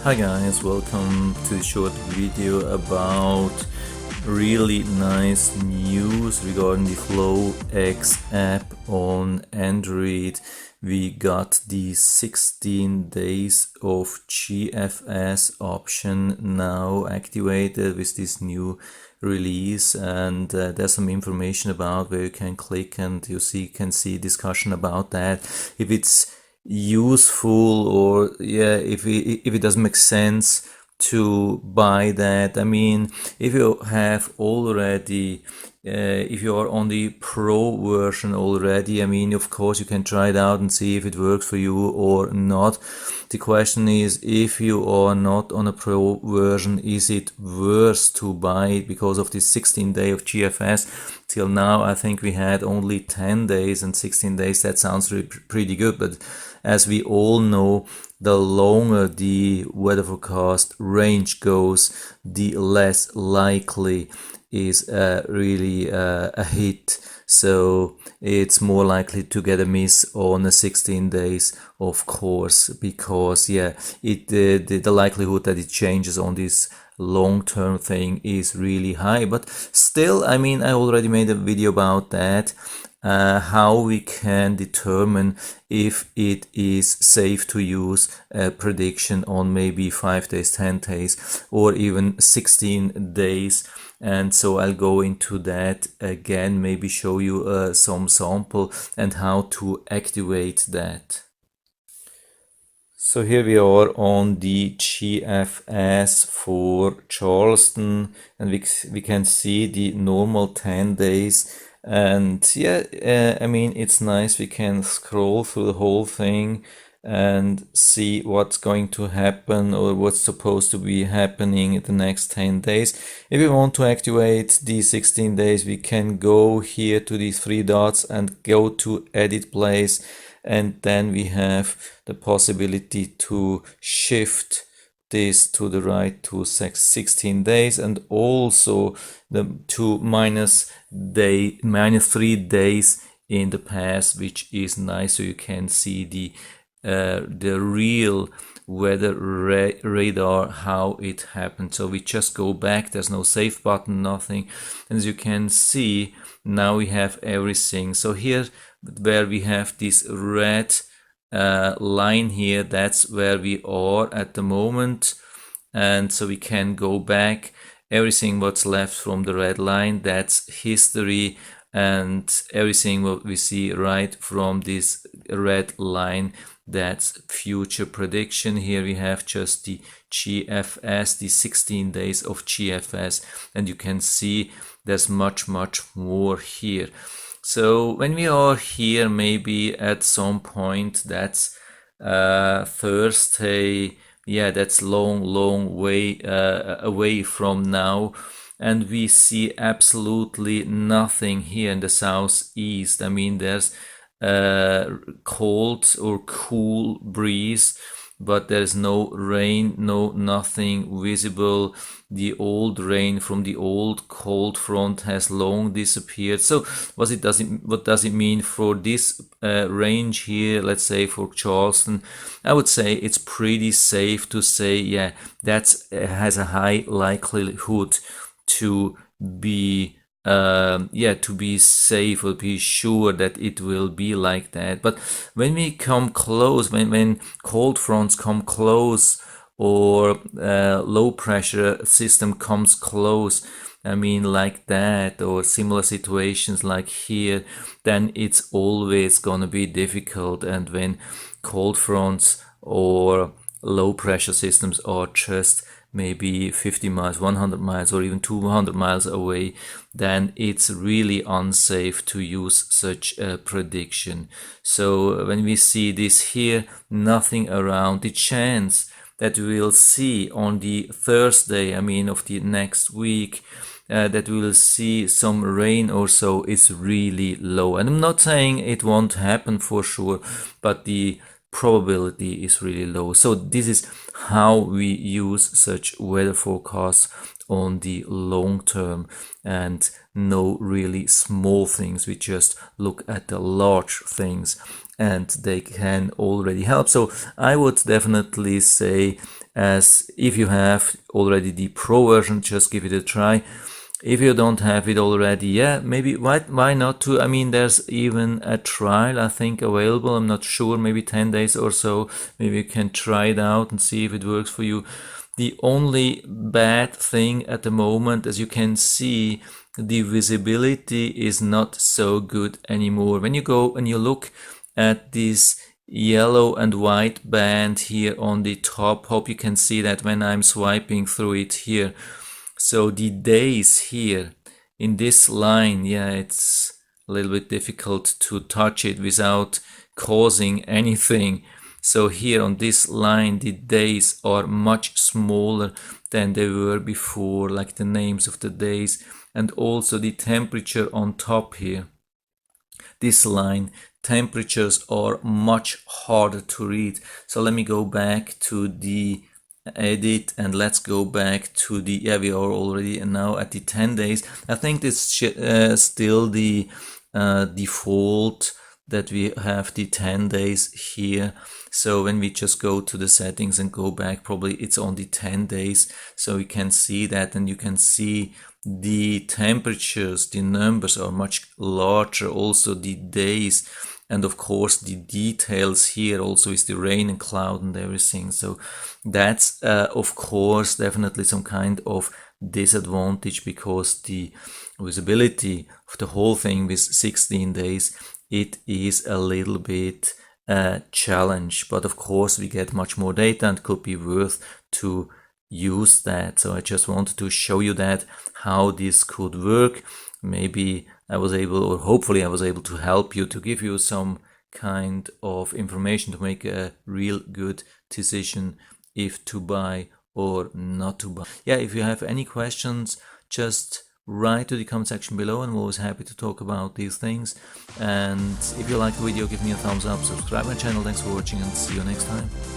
Hi guys, welcome to a short video about really nice news regarding the FlowX app on Android. We got the 16 days of GFS option now activated with this new release, and there's some information about where you can click and you can see discussion about that, if it's useful or if it doesn't make sense to buy that. I mean, if you have already if you are on the pro version already, I mean, of course you can try it out and see if it works for you or not. The question is, if you are not on a pro version, is it worth to buy it because of this 16 day of GFS? Till now I think we had only 10 days and 16 days. That sounds pretty good, but as we all know, the longer the weather forecast range goes, the less likely is really a hit. So it's more likely to get a miss on the 16 days, of course, because the likelihood that it changes on this long-term thing is really high. But still, I mean, I already made a video about that, how we can determine if it is safe to use a prediction on maybe 5 days, 10 days, or even 16 days. And so I'll go into that again, maybe show you some sample and how to activate that. So here we are on the GFS for Charleston, and we can see the normal 10 days. And I mean, it's nice. We can scroll through the whole thing and see what's going to happen or what's supposed to be happening in the next 10 days. If we want to activate the 16 days, we can go here to these three dots and go to edit place, and then we have the possibility to shift this to the right to 16 days, and also to minus 3 days in the past, which is nice, so you can see the real weather radar, how it happened. So we just go back, there's no save button, nothing. And as you can see, now we have everything. So here where we have this red line here, that's where we are at the moment. And so we can go back, everything what's left from the red line, that's history, and everything what we see right from this red line, that's future prediction. Here we have just the GFS, the 16 days of GFS, and you can see there's much more here. So when we are here, maybe at some point, that's Thursday, that's long way away from now, and we see absolutely nothing here in the southeast. I mean, there's cold or cool breeze, but there's no rain, nothing visible. The old rain from the old cold front has long disappeared. So what does it mean for this range here, let's say for Charleston? I would say it's pretty safe to say, that has a high likelihood to be to be safe or be sure that it will be like that. But when we come close, when cold fronts come close, or low pressure system comes close, I mean, like that, or similar situations like here, then it's always gonna be difficult. And when cold fronts or low pressure systems are just maybe 50 miles, 100 miles, or even 200 miles away, then it's really unsafe to use such a prediction. So when we see this here, nothing around, the chance that we will see on the Thursday, I mean, of the next week, that we will see some rain or so is really low. And I'm not saying it won't happen for sure, but the probability is really low. So this is how we use such weather forecasts on the long term, and no really small things. We just look at the large things, and they can already help. So I would definitely say as if you have already the pro version, just give it a try. If you don't have it already, yeah, maybe why not to? I mean, there's even a trial, I think, available. I'm not sure, maybe 10 days or so. Maybe you can try it out and see if it works for you. The only bad thing at the moment, as you can see, the visibility is not so good anymore. When you go and you look at this yellow and white band here on the top, hope you can see that when I'm swiping through it here. So the days here in this line, yeah, it's a little bit difficult to touch it without causing anything. So here on this line, the days are much smaller than they were before, like the names of the days, and also the temperature on top here. This line, temperatures are much harder to read. So let me go back to the edit and let's go back to the, yeah, we are already now at the 10 days. I think this is still the default that we have the 10 days here. So when we just go to the settings and go back, probably it's on the 10 days. So you can see that, and you can see the temperatures, the numbers are much larger, also the days, and of course the details here also is the rain and cloud and everything. So that's of course definitely some kind of disadvantage, because the visibility of the whole thing with 16 days, it is a little bit challenge, but of course we get much more data and could be worth to use that. So I just wanted to show you that how this could work. Maybe I was able, or hopefully I was able to help you, to give you some kind of information to make a real good decision if to buy or not to buy. Yeah, if you have any questions, just write to the comment section below, and I'm always happy to talk about these things. And if you like the video, give me a thumbs up, subscribe my channel. Thanks for watching, and see you next time.